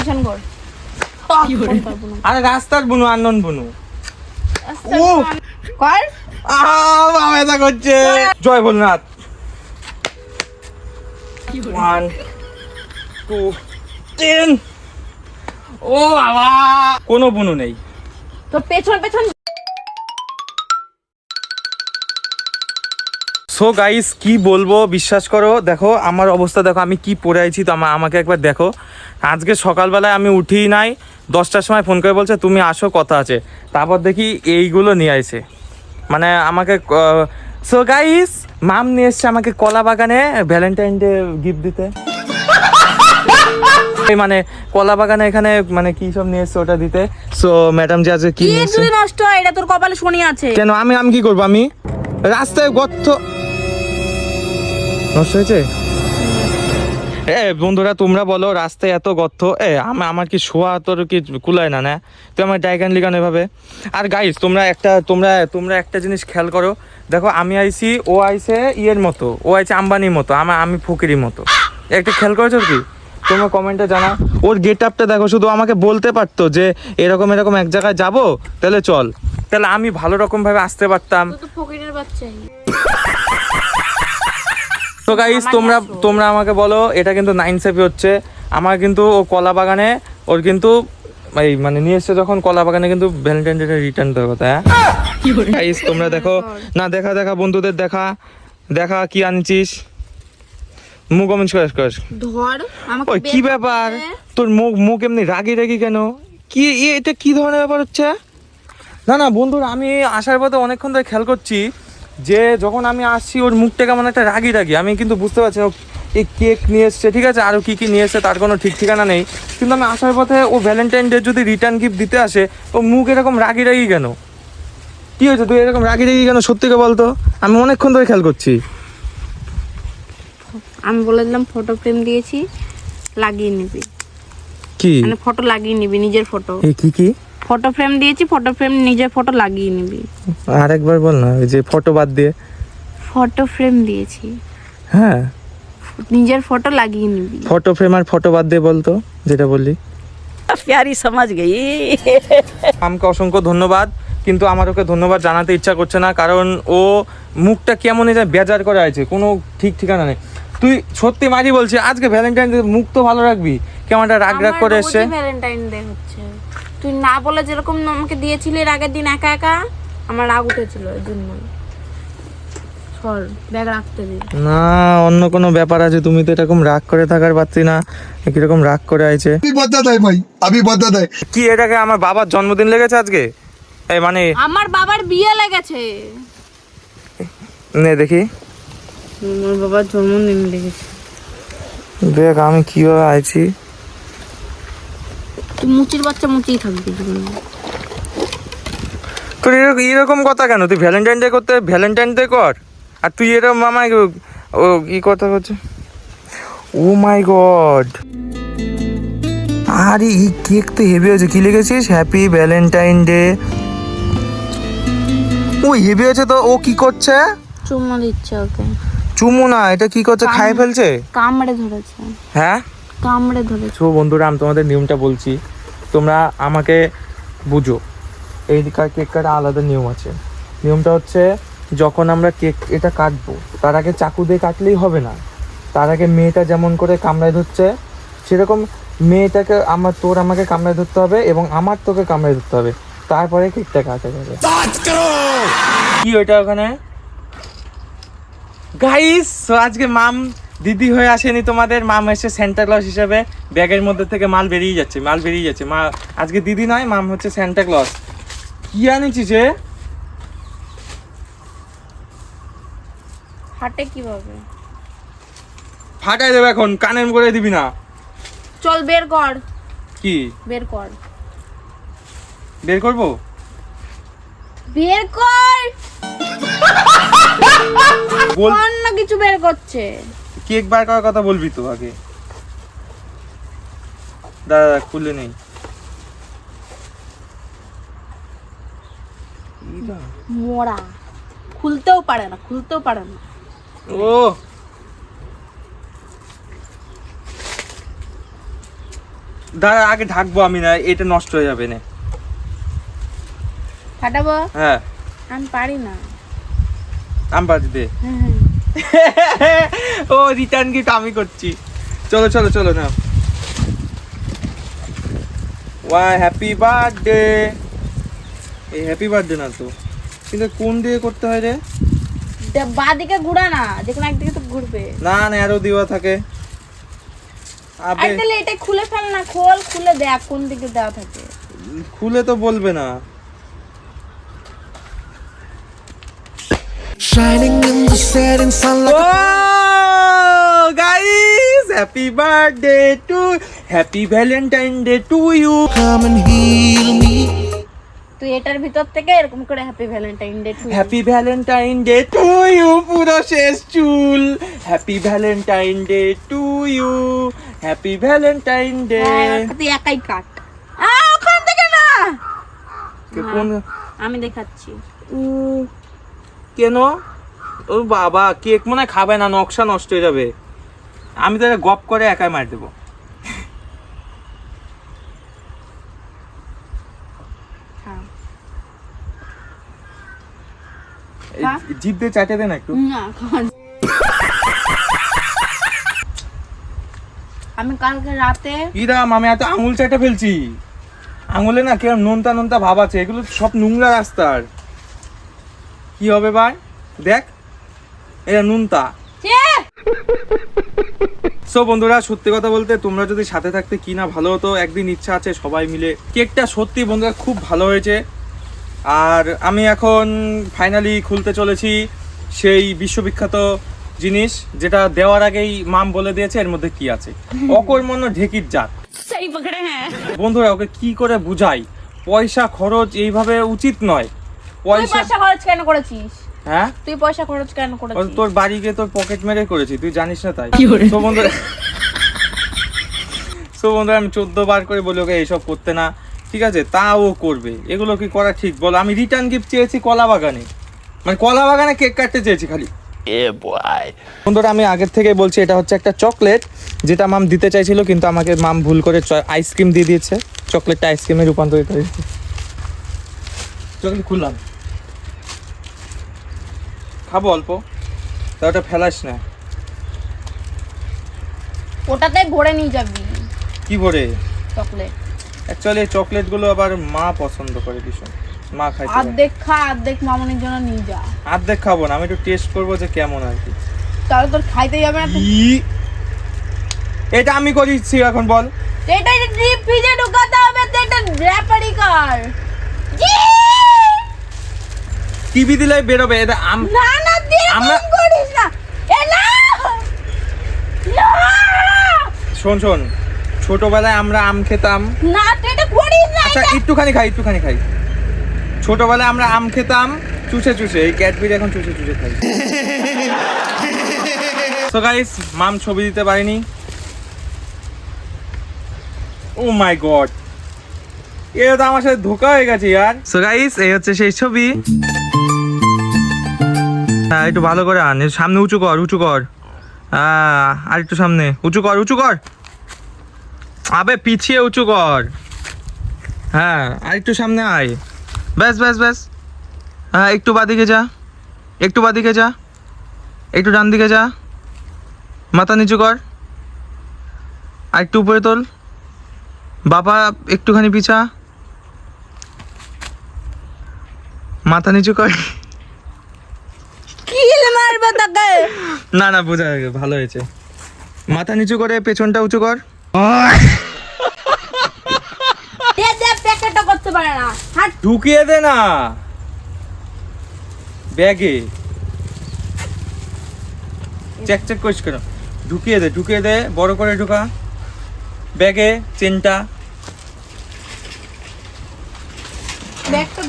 পেছন কর। আরে রাস্তার বুনু, আননোন বুনু। ও কর। বাবা এটা করছে। জয় ভোলনাথ। 1 2 3। ও বাবা, কোনো বুনু নেই। তো পেছন পেছন। সো গাইস, কি বলবো, বিশ্বাস করো, দেখো আমার অবস্থা, দেখো আমি কি পরে আছি। তো আমাকে একবার দেখো। আজকে সকালবেলায় আমি উঠিই নাই, 10টার সময় ফোন করে বলছে তুমি আসো, কথা আছে। তারপর দেখি এইগুলো নিয়ে আসে, মানে আমাকে। সো গাইস, মাম নিয়ে এসছে আমাকে কলা বাগানে ভ্যালেন্টাইন ডে গিফট দিতে। মানে কলা বাগানে এখানে মানে কি সব নিয়ে এসছে ওটা দিতে। সো ম্যাডাম যে আজকে কি নিয়ে এসছে। যদি নষ্ট হয়, এটা তোর কপালে শনি আছে। কেন আমি কি করবো? আমি রাস্তায় গর্ত নষ্ট হয়েছে। বন্ধুরা তোমরা বলো, রাস্তায় এত গর্ত, আমার কি শোয়া তোর কি কুলায় না? তুই আমার ডাইগান লিগান এভাবে। আর গাইস, তোমরা একটা জিনিস খেয়াল করো, দেখো আমি আইছি, ও আইছে ইয়ের মতো, ও আইছে আম্বানির মতো, আমি ফকিরির মতো। একটা খেয়াল করেছো কি? তোমরা কমেন্টে জানাও। ওর গেট আপটা দেখো, শুধু আমাকে বলতে পারতো যে এরকম এক জায়গায় যাবো, তাহলে চল, তাহলে আমি ভালো রকম ভাবে আসতে পারতাম। তো ফকিরের বাচ্চাই। তো গাইস, তোমরা আমাকে বলো, এটা কিন্তু 9 হচ্ছে আমার, কিন্তু ও কলা বাগানে, ওর কিন্তু এই মানে নিয়ে এসছে যখন কলা বাগানে, কিন্তু ভ্যালেন্টাইন ডে রিটার্ন দেওয়ার কথা। গাইস তোমরা দেখো না, দেখা বন্ধুদের দেখা কি আনছিস। মুখ অমিন কর ধর আমাকে। ওই কি ব্যাপার, তোর মুখ এমনি রাগি কেন? কি এটা কি ধরনের ব্যাপার হচ্ছে? না বন্ধুরা, আমি আসার পথে অনেকক্ষণ ধরে খেয়াল করছি যে যখন আমি আসছি ওর মুখটা কেমন একটা রাগি। আমি কিন্তু বুঝতে পারছি না এই কেক নিয়ে এসছে, ঠিক আছে, আরও কী নিয়ে এসছে তার কোনো ঠিক ঠিকানা নেই। কিন্তু আমি আসার পথে ও ভ্যালেন্টাইন ডে যদি রিটার্ন গিফট দিতে আসে, ও মুখ এরকম রাগি কেন? কী হয়েছে, তুই এরকম রাগি কেন? সত্যিকে বলতো, আমি অনেকক্ষণ ধরে খেয়াল করছি। আমি বলে দিলাম ফটো ফ্রেম দিয়েছি, লাগিয়ে নিবি। কি মানে ফটো লাগিয়ে নিবি, নিজের ফটো। কি ফটো ফ্রেম দিয়েছি, ফটো ফ্রেম নিজের ফটো লাগিয়ে নিবি। আরেকবার বল না, ওই যে ফটো বাদ দিয়ে। ফটো ফ্রেম দিয়েছি, হ্যাঁ, নিজের ফটো লাগিয়ে নিবি। ফটো ফ্রেম আর ফটো বাদ দিয়ে বলতো, যেটা বললি। প্যারি সমাজ গেই। আমাকে অসংখ্য ধন্যবাদ, কিন্তু আমার ওকে ধন্যবাদ জানাতে ইচ্ছা করছে না, কারণ ও মুখটা কেমন বেজার করে আছে, কোনো ঠিক ঠিকানা নেই। তুই সত্যি মাঝি বলছি, আজকে ভ্যালেন্টাইন ডে, মুখ তো ভালো রাখবি, কেমন একটা রাগ করে এসছে। ভ্যালেন্টাইন ডে হচ্ছে, তুই না বলে যেরকম আমাকে দিয়েছিলি এর আগের দিন একা আমার রাগ উঠেছিল, এর জন্য। সর, ব্যাগ রাখতে দে। না, অন্য কোনো ব্যাপার আছে, তুমি তো এরকম রাগ করে থাকার পারছি না, কিরকম রাগ করে আছে। अभी बता दे কি এটাকে আমার বাবার জন্মদিন লেগেছে আজকে? এই মানে আমার বাবার বিয়ে লেগেছে। নে দেখি, আমার বাবার জন্মদিন লেগেছে। দেখ আমি কিভাবে আছি। তুই মুচির বাচ্চা মুচিই থাকবি জীবনে। তোর এরকম কথা কেন? তুই ভ্যালেন্টাইন ডে করতে ভ্যালেন্টাইন ডে কর, আর তুই এরকম আমায় ও কি কথা হচ্ছে। ও মাই গড, আরে এই কেক তো হেভি হয়েছে। কি লিখেছিস? Happy Valentine day. ও হেভি হয়েছে তো। ও কি করছে? চুমো দিচ্ছে ওকে। চুমু না, এটা কি করছে? খাই ফেলছে? কামড়ে ধরেছে। হ্যাঁ, কামড়ে ধরেছে। তো বন্ধুরা, আমি তোমাদের নিয়মটা বলছি, তোমরা আমাকে বুঝো। এই কেক কাটা আলাদা নিয়ম আছে। নিয়মটা হচ্ছে, যখন আমরা কেক এটা কাটবো, তার আগে চাকু দিয়ে কাটলেই হবে না। তার আগে মেয়েটা যেমন করে কামড়ায় ধরছে, সেরকম মেয়েটাকে আমাকে কামড়ায় ধরতে হবে, এবং আমার তোকে কামড়ায় ধরতে হবে, তারপরে কেকটা কাটা যাবে। কি ওইটা ওখানে? গাইস, আজকে মাম দিদি হয়ে আসেনি তোমাদের, মাম এসে সান্টা ক্লজ হিসেবে। ব্যাগের মধ্যে থেকে মাল বেরিয়ে যাচ্ছে। মা আজকে দিদি নয়, মাম হচ্ছে সান্টা ক্লজ। কি আনিছিস? হাটে কিভাবে ফাটাই দেবে এখন, কানের করে দিবি না। চল বের কর। কি বের কর? বের করবো? বের কর। বল, অন্য কিছু বের করছে। কেক বার করার কথা বলবি তো আগে। দাদা খুলে নেই। মোড়া খুলতেও পারে না। ও দাঁড়া আগে ঢাকবো আমি, না এটা নষ্ট হয়ে যাবে না। ফাটাবো? হ্যাঁ আমি পারি না। আম বাজি দে। ও রিটার্ন গিফট আমি করছি। চলো চলো চলো না। Why happy birthday. এই হ্যাপি বার্থডে না তো, কিন্তু কোন দিয়ে করতে হয় রে? বাঁ দিকে ঘুরা না, যেখানে একদিকে তো ঘুরবে। না না আরো দেওয়া থাকে। আবে আরে তাহলে এটা খুলে ফেল না, খোল, খুলে দেখ কোন দিকে দেওয়া থাকে। খুলে তো বলবে না। Shining in the setting sun like Oh, guys, happy birthday to, happy Valentine Day to you. come and heal me. তুই এটার ভিতর থেকে এরকম করে happy Valentine day too. Happy Valentine Day to you, পুরো শেষ চুল। Happy Valentine Day to you. Happy Valentine Day. তুই একাই কাট। ওখান থেকে না, কোন আমি দেখাচ্ছি। কেন? ও বাবা, কেক মনে হয় খাবে না, নকশা নষ্ট হয়ে যাবে। আমি তাহলে গপ করে একাই মার দেবো। হ্যাঁ। এই জিভ দিয়ে চাটে দেন একটু। না খান। আমি কালকে রাতে ইরাম, আমি এত আঙুল চাটে ফেলছি। আঙুলে না কেমন নোনতা নোনতা ভাব আছে, এগুলো সব নোংরা রাস্তার। কি হবে ভাই? দেখ এটা নুনতা। সো বন্ধুরা, সত্যি কথা বলতে তোমরা যদি সাথে থাকতে কি না ভালো হতো। একদিন ইচ্ছা আছে সবাই মিলে কেকটা, সত্যি বন্ধুরা খুব ভালো হয়েছে। আর আমি এখন ফাইনালি খুলতে চলেছি সেই বিশ্ববিখ্যাত জিনিস, যেটা দেওয়ার আগেই মাম বলে দিয়েছে এর মধ্যে কি আছে। অকর্মণ্য ঢেকির জাত। বন্ধুরা ওকে কি করে বুঝাই, পয়সা খরচ এইভাবে উচিত নয়। তুই পয়সা খরচ কেন করেছিস? হ্যাঁ, তুই পয়সা খরচ কেন করেছিস? তোর বাড়ি গিয়ে তোর পকেট মেরে করেছি, তুই জানিস না তাই। তো বন্ধুরা আমি 14 বার করে বলি ওকে এইসব করতে না, ঠিক আছে? তা ও করবে। এগুলো কি করা ঠিক বল? আমি রিটার্ন গিফট চেয়েছি কলা বাগানে, মানে কলা বাগানে কেক কাটতে চেয়েছি খালি। বন্ধুরা আমি আগের থেকে বলছি এটা হচ্ছে একটা চকলেট, যেটা মাম দিতে চাইছিল, কিন্তু আমাকে মাম ভুল করে আইসক্রিম দিয়ে দিয়েছে। চকলেটটা আইসক্রিমে রূপান্তরিত হয়েছে। চকলেট খুললাম, খাবো অল্প, তা ওটা ফেলাস না। ওটাতে ভরে নিয়ে যাবি কি ভরে? চকলেট। অ্যাকচুয়ালি এই চকলেটগুলো আবার মা পছন্দ করে ভীষণ, মা খাইতে পারে। অর্ধেক খা, অর্ধেক মামনির জন্য নিয়ে যা। অর্ধেক খাবো না, আমি একটু টেস্ট করবো যে কেমন আর কি। তাহলে তোর খাইতে যাবে না তো। এটা আমি করেছি, এখন বল। এটা ডিপ ফ্রিজে ঢোকাতে হবে, তো এটা র্যাপারি কর। টিভি দিলে বেরোবে এটা। না না দিয়ে আমরা- করিস না। এ না শোন শোন, ছোটবেলায় আমরা আম খেতাম। না তুই এটা করিস না। আচ্ছা একটুখানি খাই। ছোটবেলায় আমরা আম খেতাম চুষে চুষে, এই ক্যাডবেরি এখন চুষে চুষে খাই। সো গাইস, মাম ছবি দিতে পারিনি। ও মাই গড, এটা তো আমার সাথে ধোকা হয়ে গেছে ইয়ার। সো গাইস, এই হচ্ছে সেই ছবি। হ্যাঁ একটু ভালো করে আন, সামনে উঁচু কর। আর একটু সামনে উঁচু কর। আবে পিছিয়ে উঁচু কর। হ্যাঁ আর একটু সামনে আয়। ব্যাস। হ্যাঁ একটু বাদিকে যা, একটু ডান দিকে যা। মাথা নিচু কর, আর একটু উপরে তোল। বাবা একটুখানি পিছা, মাথা নিচু কর। কিল মারবে তাকে। না বোঝা গেছে, ভালো হয়েছে। মাথা নিচু করে পেছনটা উঁচু কর। দে প্যাকেটটা করতে পারে না। হাট। ঢুকিয়ে দে না ব্যাগে, চেক করিস কেন? ঢুকিয়ে দে বড় করে ঢুকা ব্যাগে। চেনটা ব্যাগটা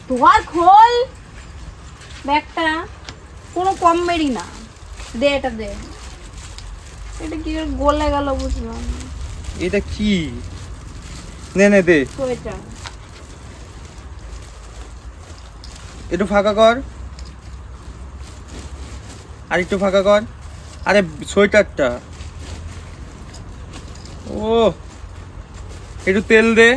ধোয়ার খোল ব্যাগটা, কোনো কম মেরি না। দে এটা দে। এটা কি করে গলে গেল বুঝলাম না। এটা কি? নে দে, সোয়েটার। একটু ফাঁকা কর, আর একটু ফাঁকা কর। আরে সোয়েটারটা ও একটু তেল দে,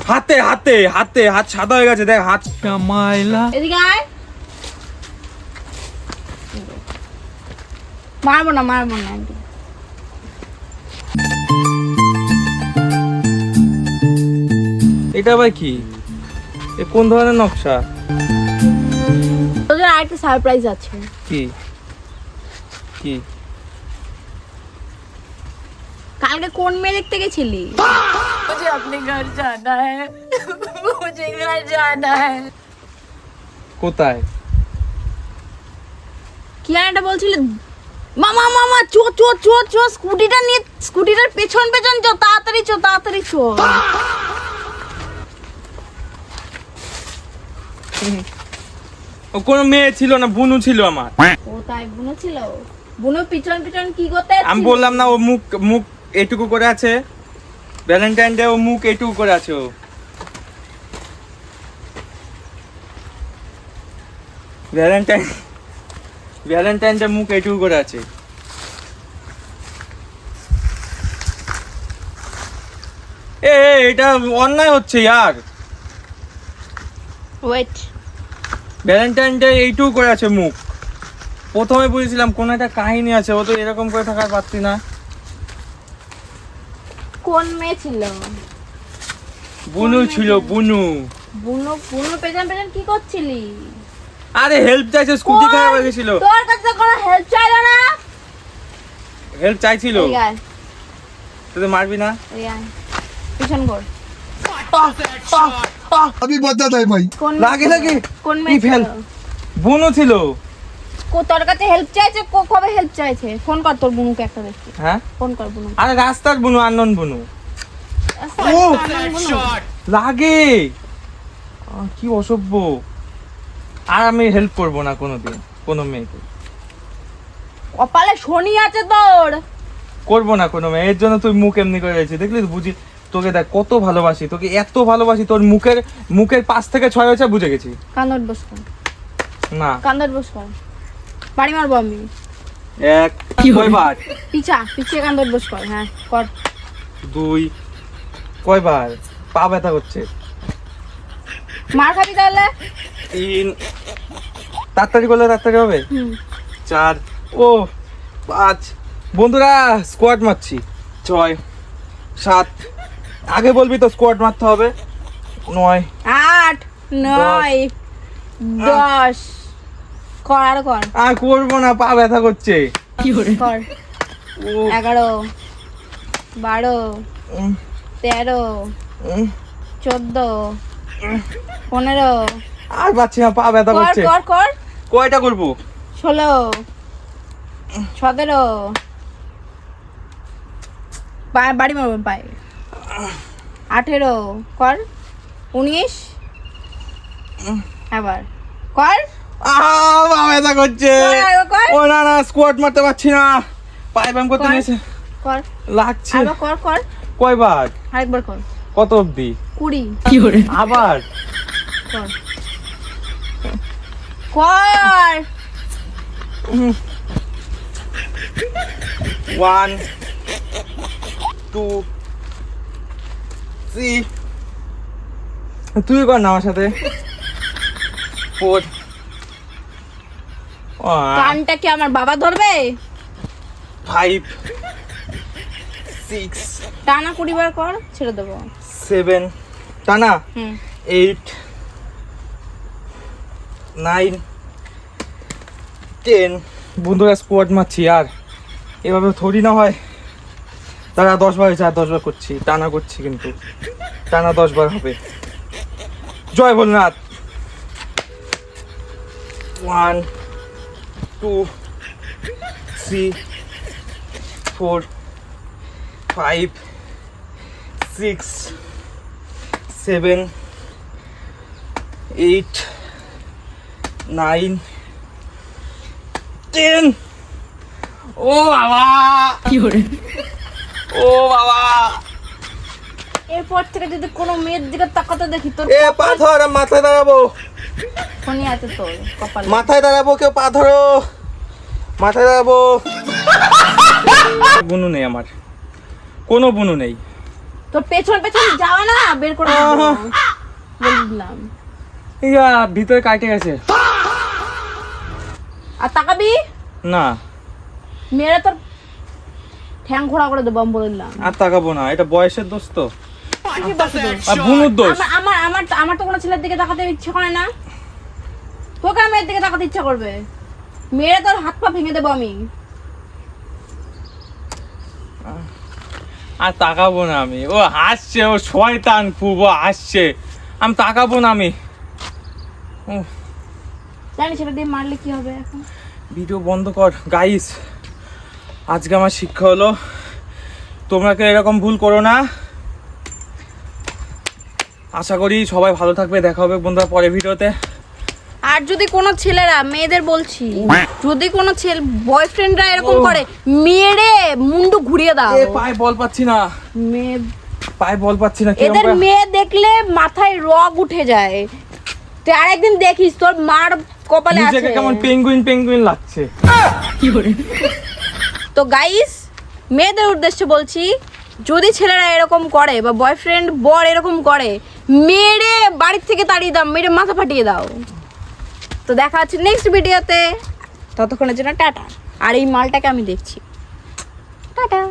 হাতে হাতে হাতে, হাত সাদা হয়ে গেছে দেখ, হাত মাইলা। এদিকে আয়। মারবো না একদম। এটা আবার কি? এ কোন ধরনের নকশা? তোদের আরেকটা সারপ্রাইজ আছে। কি কি? কালকে কোন মেয়ে দেখতে গেছিলি? मुझे अपने घर जाना है मुझे घर जाना है কোথায়? কি আর একটা বলছিলি? মামা চো চো চো চো, স্কুটিটা নিয়ে, স্কুটিটার পেছন চো, তাড়াতাড়ি চো। ও কোনো মেয়ে ছিল না, বুনু ছিল আমার। ও তাই বুনো ছিল? বুনো পিছন কি করতে আমি যাচ্ছিল? বললাম না ও মুখ এটুকু করে আছে, ভ্যালেন্টাইন ডে ও মুখ এটুকু করে আছে। ও ভ্যালেন্টাইন ডে মুখ এটুকু করে আছে। এটা অন্যায় হচ্ছে ইয়ার। ওয়েট, ভ্যালেন্টাইন ডে এইটুকু করে আছে মুখ। প্রথমে বুঝেছিলাম কোন একটা কাহিনী আছে, ও তো এরকম করে থাকার পারতি না। কোন মেয়ে ছিল? বুনু ছিল, বুনু। বুনো পেছন কি করছিলি? আরে হেল্প চাইছে, স্কুটি খারাপ হয়ে গেছিল। তোর কাছে তো কোনো হেল্প চাইলো না। হেল্প চাইছিল। এই আয়, তুই মারবি না? এই আয়, পিছন কর। अभी बताता है भाई। কোন লাগে লাগে। কোন কি মেয়ে ফেল? ছিল? বুনু ছিল। তোর কাছে হেল্প চাইছে? কবে হেল্প চাইছে? ফোন কর তোর বুনুকে একটা দেখি। হ্যাঁ ফোন কর বুনু। আরে রাস্তার বুনু, আননোন বুনু। লাগে। কি অসভ্য। আর আমি হেল্প করব না কোনোদিন কোনো মেয়েকে। কপালে শনি আছে তোর। করবো না কোনো মেয়ে। এর জন্য তুই মুখ এমনি করে রয়েছে, দেখলি তো? বুঝি তোকে, দেখ কত ভালোবাসি তোকে, এত ভালোবাসি। তোর মুখের 5 থেকে 6 হয়েছে, বুঝে গেছি। কান্দর বস কর, না কান্দর বস কর। বাড়ি মারবো আমি। এক কয়বার? পিছিয়ে কান্দর বস কর। হ্যাঁ কর। 2 কয়বার? পা ব্যথা করছে। মার খাবি তাহলে। 3 তাড়াতাড়ি করলে তাড়াতাড়ি হবে। 4 ও 5 বন্ধুরা স্কোয়াড মারছি। 6 7 আগে বলবি তো স্কোয়াড মারতে হবে। 9 8 9 10 কর, আর কর। আর করবো না, পা ব্যথা করছে। কর। 11 12 13 14 15 আর পাচ্ছি না, পা ব্যথা কর করছে। কর কর। কয়টা করবো? 16 17 বাড়ি মারবো পায়ে। 18 কর। 19 আবার কর। পা ব্যথা করছে। কর। ও না স্কোয়াড মারতে পারছি না, পায়ে ব্যায়াম করতে কর। নিয়েছে, কর লাগছে। আবার কর কর। কয়বার? আরেকবার কর। কত অবধি? 20 আবার কর কর। 1 2 3 তুই কর না আমার সাথে। 4 কানটা কি আমার বাবা ধরবে? 5 6 টানা 20 বার কর, ছেড়ে দেবো। 7 টানা 8 9 10 বন্ধুরা স্কোয়াড মারছি। আর এভাবে থরি না হয়। তারা 10 বার হয়েছে, আর 10 বার করছি, টানা করছি, কিন্তু টানা 10 বার হবে। জয় ভোলেনাথ। 1 2 3 4 5 6 7 8 9 10 ও বাবা, ও বাবা। এরপর থেকে যদি কোনো মেয়ের দিকে তাকাতে দেখি তোর এ পাথর, মাথায় দাঁড়াবো, ফোনই আছে তোর কপালে। মাথায় দাঁড়াবো, কেউ পা ধরো, মাথায় দাঁড়াবো। বুনু নেই আমার, কোনো বুনু নেই। তোর পেছন পেছন যাওয়া না বের করে দেবো। বলে দিলাম। ইয়া ভিতরে কাটে গেছে। আর তাকাবি না মেরে তোর ঠ্যাং ঘোড়া করে দেবো আমি বলে দিলাম। আর তাকাবো না, এটা বয়সের দোষ তো, কি বলছো তো? আর বুনুর দোষ। আমার আমার আমার তো কোনো ছেলের দিকে তাকাতে ইচ্ছা করে না, তোকে মেয়ের দিকে তাকাতে ইচ্ছা করবে। মেরে তোর হাত পা ভেঙে দেবো আমি। আর তাকাবো না আমি। ও হাসছে, ও শয়তান খুব, ও হাসছে, আমি তাকাবো না আমি। জানিস সেটা দিয়ে মারলে কি হবে এখন? ভিডিও বন্ধ কর গাইস। আজকে আমার শিক্ষা হলো, তোমরা কেউ এরকম ভুল করো না। আশা করি সবাই ভালো থাকবে, দেখা হবে বন্ধুরা পরের ভিডিওতে। আর যদি কোনো ছেলেরা, মেয়েদের বলছি, যদি কোনো ছেলে বয়ফ্রেন্ডরা এরকম করে, মেরে মুন্ডু ঘুরিয়ে দাও। এ পায়ে বল পাচ্ছি না, মেয়ে পায়ে বল পাচ্ছি না। এদের মেয়ে দেখলে মাথায় রগ উঠে যায়। তুই আরেকদিন দেখিস তোর মার কপালে আছে। নিজেকে কেমন পেঙ্গুইন পেঙ্গুইন লাগছে। তো গাইস, মেয়েদের উদ্দেশ্যে বলছি, যদি ছেলেরা এরকম করে বা বয়ফ্রেন্ড বর এরকম করে, মেরে বাড়ির থেকে তাড়িয়ে দাও, মেরে মাথা ফাটিয়ে দাও। তো দেখা হচ্ছে নেক্সট ভিডিওতে, ততক্ষণের জন্য টাটা। আর এই মালটাকে আমি দেখছি, টাটা।